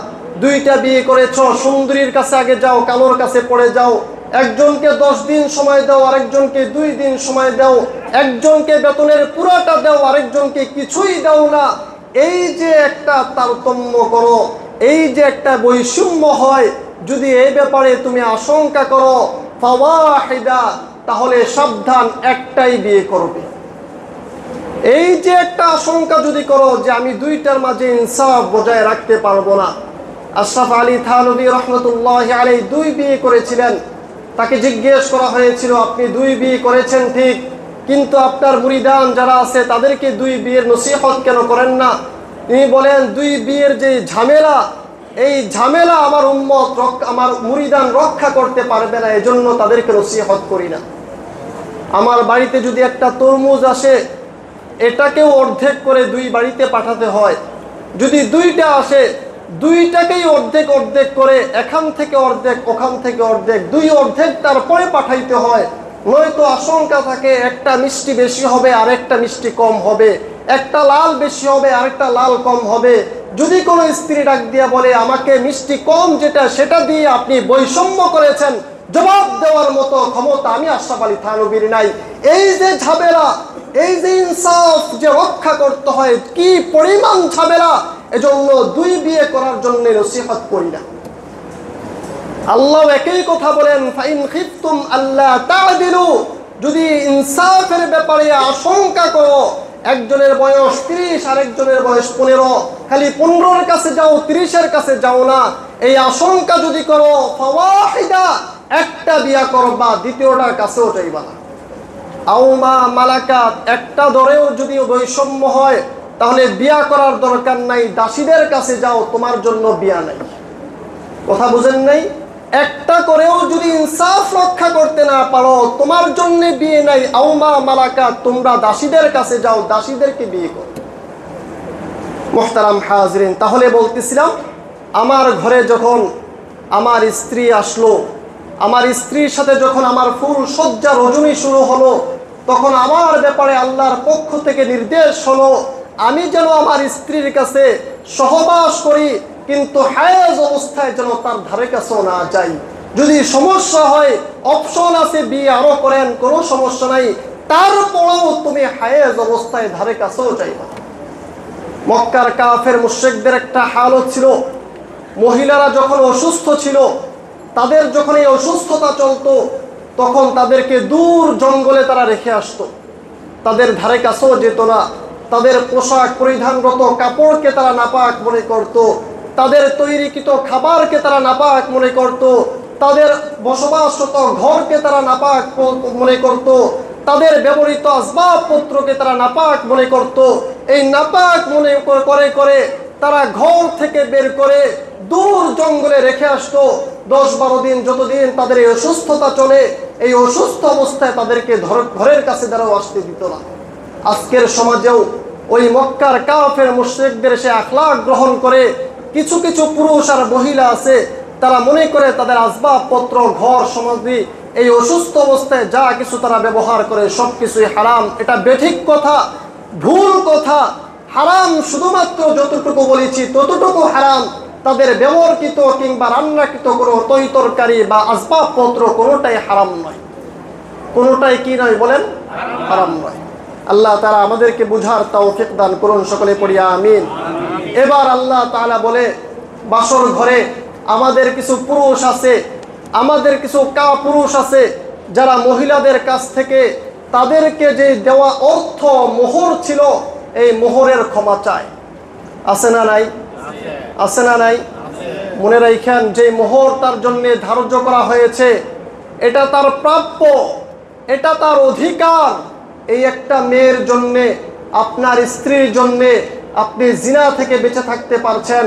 S1: 2টা বিয়ে করেছো, সুন্দরীর কাছে আগে যাও, কালোর কাছে পড়ে যাও, একজনকে 10 দিন সময় দাও, আরেকজনকে 2 দিন সময় দাও, একজনকে বেতনের পুরোটা দাও, আরেকজনকে কিছুই দাও না, এই যে একটা তারতম্য করো, এই যে একটা বৈষম্য হয়, যদি এই ব্যাপারে তুমি আশঙ্কা করো ফাওয়াহিদা, তাহলে সাবধান, একটাই বিয়ে করবে। এই যে একটা আশঙ্কা যদি করো যে আমি 2টার মাঝে ইনসাফ বজায় রাখতে পারবো না। আশরাফ আলী থানভী রহমতুল্লাহি আলাইহি 2 বিয়ে করেছিলেন, তাকে জিজ্ঞেস করা হয়েছিল, আপনি 2 বিয়ে করেছেন ঠিক, কিন্তু আপনার মুরিদান যারা আছে তাদেরকে 2 বিয়ের নসিহত কেন করেন না? তিনি বলেন, 2 বিয়ের যে ঝামেলা, এই ঝামেলা আমার উম্মত, আমার মুরিদান রক্ষা করতে পারবে না, এজন্য তাদেরকে নসিহত করি না। আমার বাড়িতে যদি একটা তরমুজ আসে, এটাকেও অর্ধেক করে 2 বাড়িতে পাঠাতে হয়, যদি 2টা আসে, 2টাকেই অর্ধেক অর্ধেক করে, এখান থেকে অর্ধেক, ওখান থেকে অর্ধেক, 2 অর্ধেক তারপরে পাঠাইতে হয়, নয়তো আশঙ্কা থাকে একটা মিষ্টি বেশি হবে আর একটা মিষ্টি কম হবে, একটা লাল বেশি হবে আর একটা লাল কম হবে। যদি কোনো স্ত্রী ডাক দিয়া বলে আমাকে মিষ্টি কম যেটা সেটা দিয়ে আপনি বৈষম্য করেছেন, জবাব দেওয়ার মতো ক্ষমতা আমি আশরাফ আলী থানভীর নাই। এই যে ঝামেলা, এই যে ইনসাফ যে রক্ষা করতে হয়, কি পরিমাণ ঝামেলা, এজন্য 2 বিয়ে করার জন্য নসিহত করি না। আল্লাহ একই কথা বলেন, ফাইন খিফতুম আল্লা তা'দিলু, যদি ইনসাফের ব্যাপারে আশঙ্কা করো, একজনের বয়স 30 আরেকজনের বয়স 15, খালি 15-এর কাছে যাও, 30-এর কাছে যাও না, এই আশঙ্কা যদি করো, ফাওয়াহিদা, একটা বিয়া করবা, দ্বিতীয়টার কাছেও যাইবা না। আউমা মালাকাত, একটা ধরেও যদি বৈষম্য হয়, তাহলে বিয়া করার দরকার নাই, দাসীদের কাছে যাও, তোমার জন্য বিয়া নাই। কথা বুঝেন নাই? একটা করেও যদি ইনসাফ রক্ষা করতে না পারো, তোমার জন্য বিয়ে নাই। আউমা মালাকাত, তোমরা দাসীদের কাছে যাও, দাসীদেরকে বিয়ে করো। মুহতারাম হাজরিন, তাহলে বলতেছিলাম, আমার ঘরে যখন আমার স্ত্রী আসলো, আমার স্ত্রীর সাথে যখন আমার ফুল সজ্জা রজনী শুরু হলো, তখন আমার ব্যাপারে আল্লাহর পক্ষ থেকে নির্দেশ হলো, আমি যেন আমার স্ত্রীর কাছে সহবাস করি, কিন্তু হায়েজ অবস্থায় যেন তার ধারে কাছেও না যাই। যদি সমস্যা হয়, অপশন আছে, বিয়ে আরো করেন, কোনো সমস্যা নাই, তারপরেও তুমি হায়েজ অবস্থায় ধারে কাছেও যাইবা। মক্কার কাফের মুশরিকদের একটা হালত ছিল, মহিলারা যখন অসুস্থ ছিল, তাদের যখন এই অসুস্থতা চলতো, তখন তাদেরকে দূর জঙ্গলে তারা রেখে আসতো, তাদের ধারে কাছেও যেত না, তাদের পোশাক পরিধানরত কাপড়কে তারা নাপাক মনে করত, তাদের তৈরিকৃত খাবারকে তারা নাপাক মনে করত, তাদের বসবাসরত ঘরকে তারা নাপাক মনে করত, তাদের ব্যবহৃত আসবাবপত্রকে তারা নাপাক মনে করত। এই নাপাক মনে করে করে তারা ঘর থেকে বের করে দূর জঙ্গলে রেখে আসতো। 10-12 দিন, যতদিন তাদের এই অসুস্থতা চলে, এই অসুস্থ অবস্থায় তাদেরকে ঘরের কাছে দ্বারাও আসতে দিত না। আজকের সমাজেও ওই মক্কার কাফের মুশরিকদের সে আখলাক গ্রহণ করে কিছু কিছু পুরুষ আর মহিলা আছে, তারা মনে করে তাদের আসবাবপত্র, ঘর সমাধি, এই অসুস্থ অবস্থায় যা কিছু তারা ব্যবহার করে সব কিছুই হারাম। এটা বেঠিক কথা, ভুল কথা। হারাম শুধুমাত্র যতটুকু বলেছি ততটুকু হারাম। তাদের ব্যবহৃত কিংবা রান্নাকৃত কোনো তরকারি বা আসবাবপত্র কোনোটাই হারাম নয়। কোনোটাই কি নয় বলেন? হারাম নয়। আল্লাহ তাআলা আমাদেরকে বুঝার তৌফিক দান করুন, সকলে পড়ি আমিন। এবার আল্লাহ তাআলা বলে, বাসর ঘরে আমাদের কিছু পুরুষ আছে, আমাদের কিছু কাপুরুষ আছে, যারা মহিলাদের কাছ থেকে তাদেরকে যে দেওয়া অর্থ মোহর ছিল, এই মোহরের ক্ষমা চায়। আছে না নাই? আছে না নাই? মনে রাখেন, যে মোহর তার জন্য ধার্য করা হয়েছে, এটা তার প্রাপ্য, এটা তার অধিকার। এই একটা মেয়ের জন্যে, আপনার স্ত্রীর জন্যে আপনি জিনা থেকে বেঁচে থাকতে পারছেন,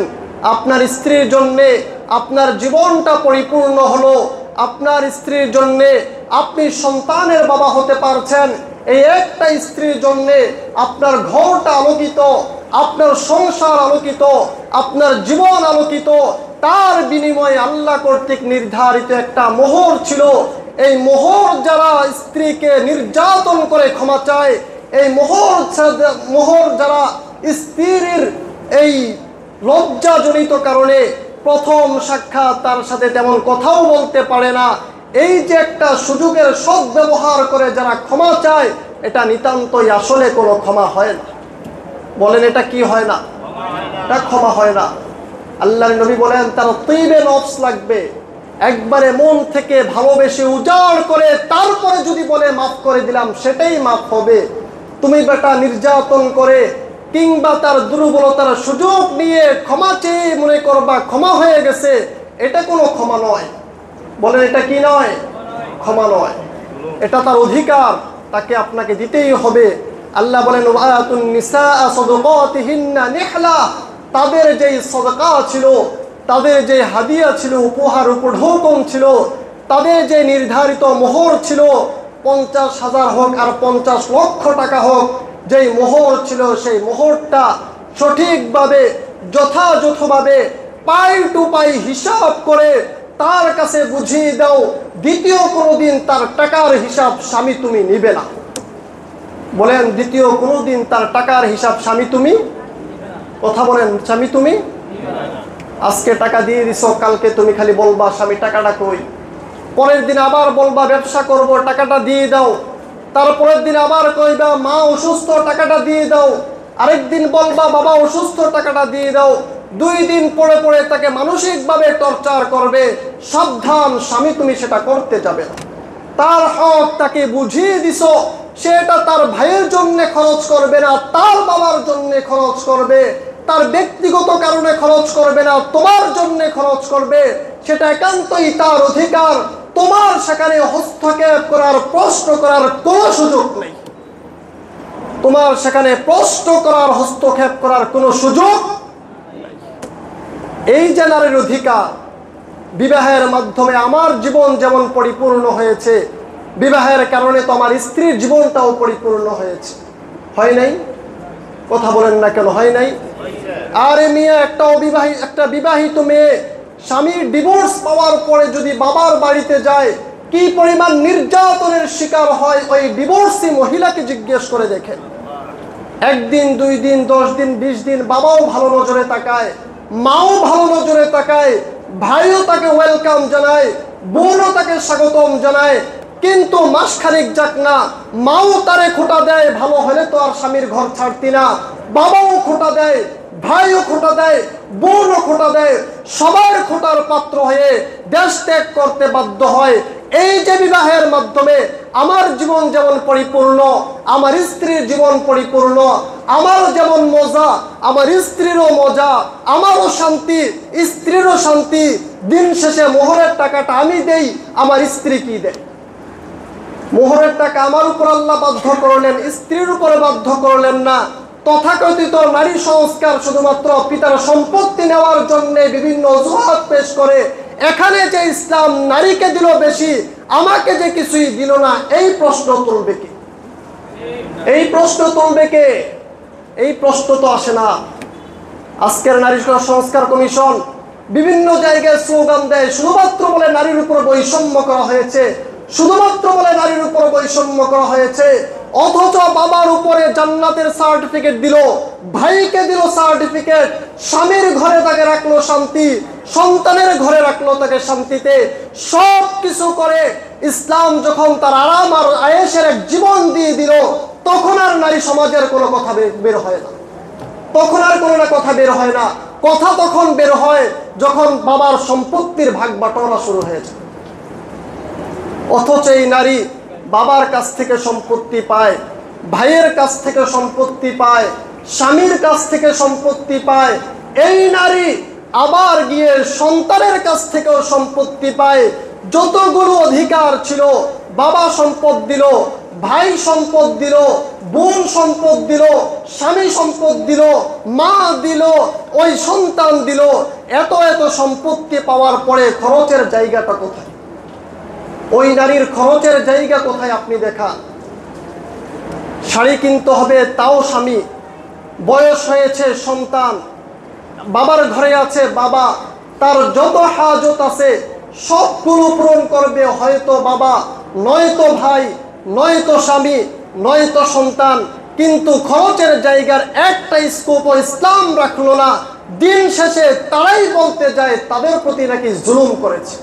S1: আপনার স্ত্রীর জন্যে আপনার জীবনটা পরিপূর্ণ হলো, আপনার স্ত্রীর জন্যে আপনি সন্তানের বাবা হতে পারছেন। এই একটা স্ত্রীর জন্যে আপনার ঘরটা আলোকিত, আপনার সংসার আলোকিত, আপনার জীবন আলোকিত। তার বিনিময়ে আল্লাহ কর্তৃক নির্ধারিত একটা মোহর ছিল। এই মোহর যারা স্ত্রীকে নির্যাতন করে ক্ষমা চায়, এই মোহর যারা স্ত্রীর এই লজ্জাজনিত কারণে প্রথম সাক্ষাৎ তার সাথে তেমন কথাও বলতে পারে না, এই যে একটা সুযোগের সদ্ব্যবহার করে যারা ক্ষমা চায়, এটা নিতান্তই আসলে কোনো ক্ষমা হয় না। বলেন, এটা কি হয় না? এটা ক্ষমা হয় না। আল্লাহর নবী বলেন, তার তৈবে নফস লাগবে, একবারে মন থেকে ভালোবেসে উজাড় করে তারপরে যদি বলে মাফ করে দিলাম, সেটাই মাফ হবে। তুমি বেটা নির্যাতন করে কিংবা তার দুর্বলতার সুযোগ নিয়ে ক্ষমা চেয়ে মনে করবা ক্ষমা হয়ে গেছে, এটা কোনো ক্ষমা নয়। বলেন, এটা কি নয়? ক্ষমা নয়। এটা তার অধিকার, তাকে আপনাকে দিতেই হবে। আল্লাহ বলেন, ওয়াতুন নিসাআ সাদাকাতিহিন্না নিহলা, তাদের যেই সদকা ছিল, তাদের যে হাদিয়া ছিল, উপহার উপঢৌকন ছিল, তাদের যে নির্ধারিত মোহর ছিল, 50,000 হোক আর 50 লক্ষ টাকা হোক, যেই মোহর ছিল, সেই মোহরটা সঠিকভাবে যথাযথভাবে পাই টু পাই হিসাব করে তার কাছে বুঝিয়ে দাও। দ্বিতীয় কোনোদিন তার টাকার হিসাব স্বামী তুমি নিবে না। বলেন, দ্বিতীয় কোনোদিন তার টাকার হিসাব স্বামী তুমি, কথা বলেন, স্বামী তুমি। আজকে টাকা দিয়ে দিছো, কালকে তুমি খালি বলবা স্বামী টাকাটা কই, পরের দিন আবার বলবা ব্যবসা করব, টাকাটা দিয়ে দাও, তারপরের দিন আবার কইবা মা অসুস্থ, টাকাটা দিয়ে দাও, আরেকদিন বলবা বাবা অসুস্থ, টাকাটা দিয়ে দাও। 2 দিন পরে পরে তাকে মানসিকভাবে টর্চার করবে। সাবধান, স্বামী তুমি সেটা করতে যাবে না। তার হক তাকে বুঝিয়ে দিছো, সেটা তার ভাইয়ের জন্য খরচ করবে না, তার বাবার জন্য খরচ করবে, তার ব্যক্তিগত কারণে খরচ করবে না, তোমার জন্য খরচ করবে। সেটা একান্তই তার অধিকার। তোমার সেখানে হস্তক্ষেপ করার, প্রশ্ন করার কোনো সুযোগ নেই। তোমার সেখানে প্রশ্ন করার, হস্তক্ষেপ করার কোনো সুযোগ নেই। এই যে নারীর অধিকার, বিবাহের মাধ্যমে আমার জীবন যেমন পরিপূর্ণ হয়েছে, বিবাহের কারণে তো আমার স্ত্রীর জীবনটাও পরিপূর্ণ হয়েছে, হয় নাই? কথা বলেন না কেন, হয় নাই? আরে মিয়া, একটা বিবাহিত মেয়ে স্বামীর ডিভোর্স পাওয়ার পরে যদি বাবার বাড়িতে যায়, কি পরিমাণ নির্যাতনের শিকার হয় ওই ডিভোর্সি মহিলাকে জিজ্ঞেস করে দেখেন। 1 দিন 2 দিন 10 দিন 20 দিন বাবাও ভালো নজরে তাকায়, মাও ভালো নজরে তাকায়, ভাইও তাকে ওয়েলকাম জানায়, বোনও তাকে স্বাগতম জানায়, কিন্তু মাসখানেক যাক না, মাও তারে খোঁটা দেয়, ভালো হলে তো আর স্বামীর ঘর ছাড়তি না। বাবাও খোঁটা দেয়, ভাইও খোঁটা দেয়, বোনও খোঁটা দেয়, সবার খোঁটার পাত্র হয়ে দেশ ত্যাগ করতে বাধ্য হয়। এই যে বিবাহের মাধ্যমে আমার জীবন যেমন পরিপূর্ণ, আমার স্ত্রীর জীবন পরিপূর্ণ, আমারও যেমন মজা, আমার স্ত্রীরও মজা, আমারও শান্তি, স্ত্রীরও শান্তি। দিন শেষে মোহরের টাকাটা আমি দেই, আমার স্ত্রী কি দেয়? মোহরের টাকা আমার উপর আল্লাহ বাধ্য করলেন, স্ত্রীর উপরে বাধ্য করলেন না। তথাকথিত নারী সংস্কার শুধুমাত্র পিতার সম্পত্তি নেওয়ার জন্য বিভিন্ন অজুহাত পেশ করে এখানে যে ইসলাম নারীকে দিল বেশি, আমাকে যে কিছুই দিল না, এই প্রশ্ন তুলবে কে? এই প্রশ্ন তুলবে কে? এই প্রশ্ন তো আসে না। আজকের নারী সংস্কার কমিশন বিভিন্ন জায়গায় স্লোগান দেয়, শুধুমাত্র বলে নারীর উপর বৈষম্য করা হয়েছে, শুধুমাত্র বলে নারীর উপর বৈষম্য করা হয়েছে। অথচ বাবার উপরে জান্নাতের সার্টিফিকেট দিল, ভাইকে দিল সার্টিফিকেট, স্বামীর ঘরে তাকে রাখলো শান্তি, সন্তানের ঘরে রাখলো তাকে শান্তিতে, সব কিছু করে ইসলাম যখন তার আরাম আর আয়েশের এক জীবন দিয়ে দিল, তখন আর নারী সমাজের কোনো কথা বের হয় না। তখন আর কোনো কথা বের হয় না। কথা তখন বের হয় যখন বাবার সম্পত্তির ভাগ বাটোয়ারা শুরু হয়েছে। অথচ এই নারী বাবার কাছ থেকে সম্পত্তি পায়, ভাইয়ের কাছ থেকে সম্পত্তি পায়, স্বামীর কাছ থেকে সম্পত্তি পায়। এই নারী আবার গিয়ে সন্তানের কাছ থেকেও সম্পত্তি পায়। যতগুলো অধিকার ছিল, বাবা সম্পদ দিল, ভাই সম্পদ দিল, বোন সম্পদ দিল, স্বামী সম্পদ দিল, মা দিল, ওই সন্তান দিল। এত এত সম্পত্তি পাওয়ার পরে খরচের জায়গাটা কোথায়? ওই নারীর খরচের জায়গা কোথায় আপনি দেখান। শাড়ি কিনতে হবে, তাও স্বামী, বয়স হয়েছে সন্তান, বাবার ঘরে আছে বাবা, তার যত হাজত আছে সবগুলো পূরণ করবে হয়তো বাবা, নয়তো ভাই, নয়তো স্বামী, নয়তো সন্তান। কিন্তু খরচের জায়গার একটা স্কোপও ইসলাম রাখলো না। দিন শেষে তারাই বলতে যায় তাদের প্রতি নাকি জুলুম করেছে।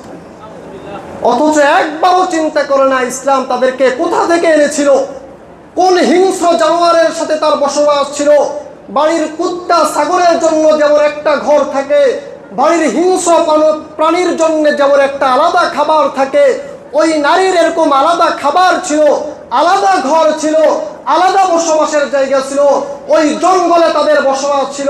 S1: অথচ একবারও চিন্তা করে না ইসলাম তাদেরকে কোথা থেকে এনেছিল, কোন হিংস্র জানোয়ারের সাথে তার বসবাস ছিল। বাড়ির কুত্তা ছাগলের জন্য যেমন একটা ঘর থাকে, বাড়ির হিংস্র প্রাণীর জন্য যেমন একটা আলাদা খাবার থাকে, ওই নারীর এরকম আলাদা খাবার ছিল, আলাদা ঘর ছিল, আলাদা বসবাসের জায়গা ছিল। ওই জঙ্গলে তাদের বসবাস ছিল।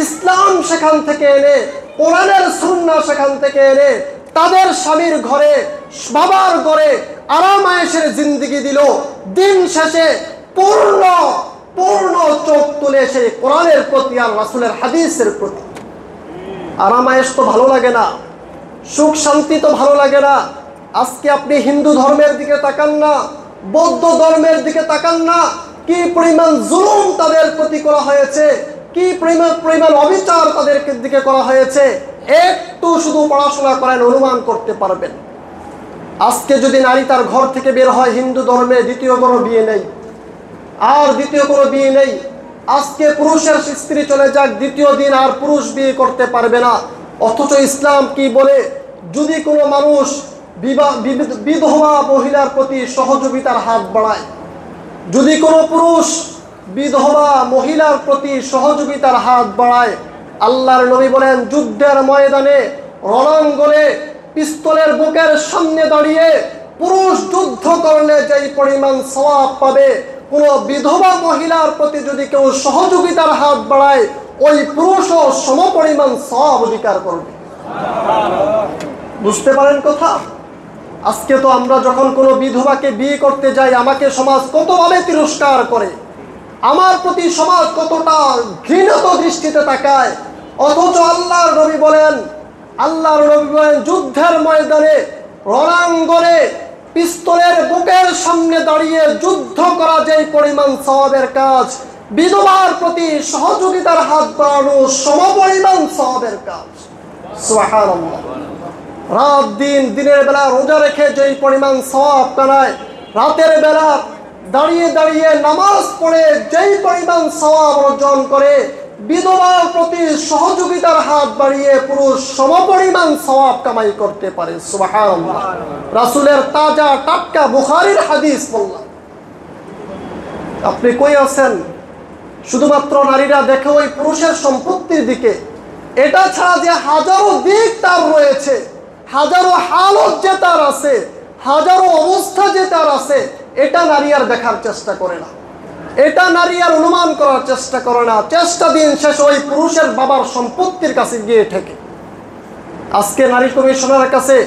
S1: ইসলাম সেখান থেকে এনে, কোরআনের সুন্নাহ সেখান থেকে এনে তাদের স্বামীর ঘরে, বাবার ঘরে আরাম আয়েশের জিন্দেগি দিল। দিন শেষে পূর্ণ চোখ তুলে সেই কোরআনের প্রতি আর রাসূলের হাদিসের প্রতি। আরাম আয়েশ তো ভালো লাগে না, সুখ শান্তি তো ভালো লাগে না। আজকে আপনি হিন্দু ধর্মের দিকে তাকান না, বৌদ্ধ ধর্মের দিকে তাকান না, কি পরিমাণ জুলুম তাদের প্রতি করা হয়েছে, কি পরিমাণ অবিচার তাদের দিকে করা হয়েছে। একটু শুধু পড়াশোনা করেন, অনুমান করতে পারবেন। আজকে যদি নারী তার ঘর থেকে বের হয়, হিন্দু ধর্মে দ্বিতীয় কোনো বিয়ে নেই, আর দ্বিতীয় কোনো বিয়ে নেই। আজকে পুরুষের স্ত্রী চলে যাক, দ্বিতীয় দিন আর পুরুষ বিয়ে করতে পারবে না। অথচ ইসলাম কি বলে, যদি কোনো মানুষ বিধবা মহিলার প্রতি সহযোগিতার হাত বাড়ায়, যদি কোনো পুরুষ বিধবা মহিলার প্রতি সহযোগিতার হাত বাড়ায়, আল্লাহর নবী বলেন যুদ্ধের ময়দানে, রণাঙ্গনে, পিস্তলের বুকের সামনে দাঁড়িয়ে পুরুষ যুদ্ধ করলে যেই পরিমাণ সওয়াব পাবে, কোনো বিধবা মহিলার প্রতি যদি কেউ সহযোগিতার হাত বাড়ায়, ওই পুরুষও সমপরিমাণ সওয়াব অধিকার করবে। বুঝতে পারেন কথা? আজকে তো আমরা যখন কোনো বিধবাকে বিয়ে করতে যাই, আমাকে সমাজ কতভাবে তিরস্কার করে, আমার প্রতি সমাজ কতটা ঘৃণিত দৃষ্টিতে তাকায়। অথচ আল্লাহর নবী বলেন যুদ্ধের ময়দানে, রণাঙ্গনে, পিস্তলের বুকের সামনে দাঁড়িয়ে যুদ্ধ করা যেই পরিমাণ সওয়াবের কাজ, বিধবার প্রতি সহযোগিতার হাত বাড়ানো সমপরিমাণ সওয়াবের কাজ। সুবহানাল্লাহ। রাত দিন, দিনের বেলা রোজা রেখে যেই পরিমাণ সওয়াব কামায়, রাতের বেলা দাঁড়িয়ে দাঁড়িয়ে নামাজ পড়ে যেই পরিমাণ সওয়াব অর্জন করে, বিধবার প্রতি সহযোগিতার হাত বাড়িয়ে পুরুষ সমপরিমাণ সওয়াব কামাই করতে পারে। সুবহানাল্লাহ। রাসূলের তাজা টাটকা বুখারীর হাদিস বললাম। আপনি কই আছেন? শুধুমাত্র নারীরা দেখে ওই পুরুষের সম্পত্তির দিকে। এটা ছাড়া যে হাজারো দিক তার রয়েছে, হাজারো হালত যে তার আছে, হাজারো অবস্থা যে তার আছে, এটা নারী আর দেখার চেষ্টা করে না, এটা নারী আর অনুমান করার চেষ্টা করে না। চেষ্টা দিন শেষ ওই পুরুষের বাবার সম্পত্তির কাছে গিয়ে ঠেকে। আজকে নারী কমিশনের কাছে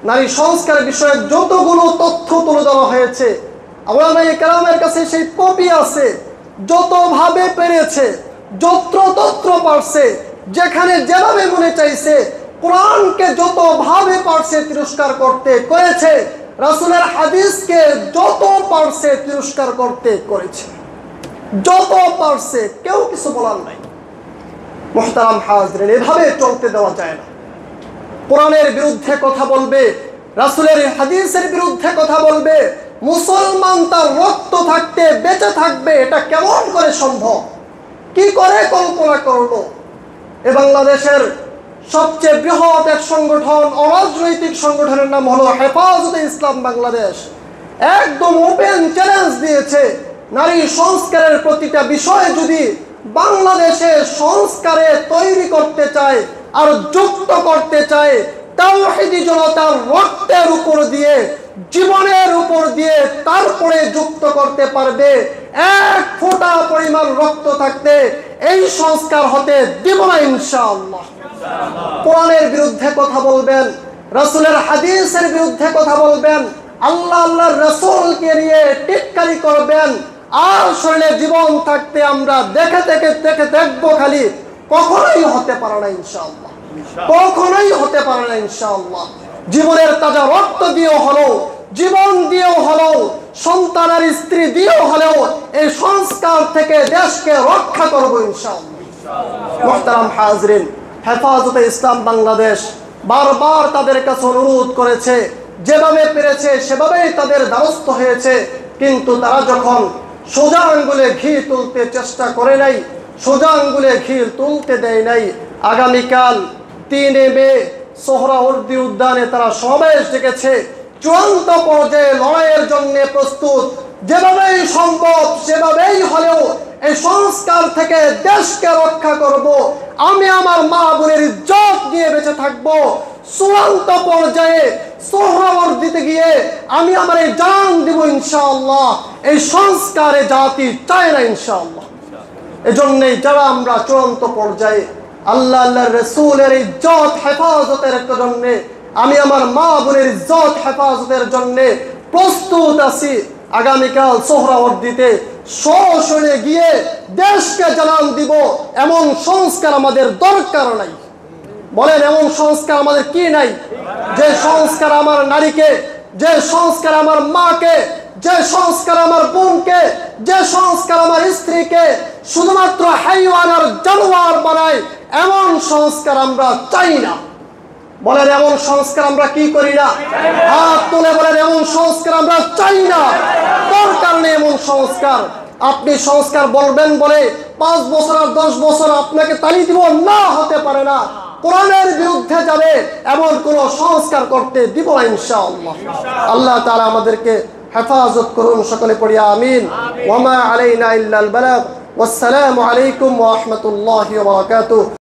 S1: নারী সংস্কার বিষয়ে যতগুলো তথ্য তুলে ধরা হয়েছে, ওলামায়ে কেরামের কাছে সেই কপি আছে। যতভাবে পেরেছে, যত্রতত্র পারছে, যেখানে যেভাবে মনে চাইছে কোরআনকে যত ভাবে পারছে তিরস্কার করতে করেছে, রাসূলের হাদিসকে যত পারছে তিরস্কার করতে করেছে, যত পারছে, কেউ কিছু বলার নাই। মুহতারাম হাজরিন, এভাবে চলতে দেওয়া যায় না। কোরআনের বিরুদ্ধে কথা বলবে, রাসূলের হাদিসের বিরুদ্ধে কথা বলবে, মুসলমান তার রক্ত থাকতে বেঁচে থাকবে, এটা কেমন করে সম্ভব? কি করে কল্পনা করলো? এ বাংলাদেশের সবচেয়ে বৃহৎ এক সংগঠন, অরাজনৈতিক সংগঠনের নাম হলো হেফাজতে ইসলাম বাংলাদেশ, একদম ওপেন চ্যালেঞ্জ দিয়েছে, নারী সংস্কারের প্রতিটা বিষয় যদি বাংলাদেশে সংস্কারে তৈরি করতে চায় আর যুক্ত করতে চায়, তাওহীদি জনতার রক্তের উপর দিয়ে, জীবনের উপর দিয়ে তারপরে যুক্ত করতে পারবে। এক ফোঁটা পরিমাণ রক্ত থাকতে এই সংস্কার হতে দিব না ইনশাআল্লাহ। কোরআনের বিরুদ্ধে কথা বলবেন, রাসূলের হাদিসের বিরুদ্ধে কথা বলবেন, আল্লাহর রাসূলকে নিয়ে টিটকারি করবেন, আর শরীরে জীবন থাকতে আমরা দেখে দেখবো খালি, কখনোই হতে পারে না ইনশাআল্লাহ, কখনোই হতে পারে না ইনশাআল্লাহ। জীবনের তাজা রক্ত দিয়েও হলো, জীবন দিয়েও হলো, সন্তান আর স্ত্রী দিয়েও হলেও এই সংস্কার থেকে দেশকে রক্ষা করবো ইনশাআল্লাহ। মুহতারাম হাজরিন, হেফাজতে ইসলাম বাংলাদেশ বারবার তাদের কাছে অনুরোধ করেছে, যেভাবে পেরেছে সেভাবেই তাদের দ্বারস্থ হয়েছে, কিন্তু তারা যখন সোজা আঙ্গুলে ঘি তুলতে চেষ্টা করে নাই, সোজা আঙ্গুলে ঘি তুলতে দেয় নাই। আগামীকাল 3 মে সোহরাওয়ার্দী উদ্যানে তারা সমাবেশ ডেকেছে, চূড়ান্ত পর্যায়ে লড়াইয়ের জন্য প্রস্তুত। যেভাবেই সম্ভব সেভাবেই হলেও এই সংস্কার থেকে দেশকে রক্ষা করব, আমি আমার মা বোনের ইজ্জত নিয়ে বেঁচে থাকবো। চূড়ান্ত পর্যায়ে সোহরাওয়ার্দীতে গিয়ে আমি আমার এই জান দিব ইনশাআল্লাহ। এই সংস্কারে জাতি চায় না ইনশাআল্লাহ। এজন্যই যারা আমরা চূড়ান্ত পর্যায়ে আল্লাহর রাসূলের ইজ্জত হেফাজতের জন্য, আমি আমার মা বোনের ইজ্জত হেফাজতের জন্য প্রস্তুত আছি। আগামীকাল সোহরাওয়ার্দীতে সশরীরে গিয়ে দেশকে জানান দিব, এমন সংস্কার আমাদের দরকার নাই। বলেন, এমন সংস্কার আমাদের কি নাই? যে সংস্কার আমার নারীকে, যে সংস্কার আমার মাকে, যে সংস্কার আমার বোনকে, যে সংস্কার আমার স্ত্রীকে শুধুমাত্র হাইওয়ান আর জানোয়ার বানায়, এমন সংস্কার আমরা চাই না। বলেন, এমন সংস্কার আমরা কি করি না? হাত তুলে বলেন, এমন সংস্কার আমরা চাই না। দরকার নেই এমন সংস্কার। আপনি সংস্কার বলবেন বলে 5 বছর আর 10 বছর আপনাকে তালি দিব না, হতে পারে না। কোরআনের বিরুদ্ধে যাবে এমন কোন সংস্কার করতে দিব না ইনশাআল্লাহ। আল্লাহ তাআলা আমাদেরকে হেফাজত করুন, সকলে পড়ি আমিন। ওয়া মা আলাইনা ইল্লাল বালাগ। ওয়াসসালামু আলাইকুম ওয়া রাহমাতুল্লাহি ওয়া বারাকাতুহু।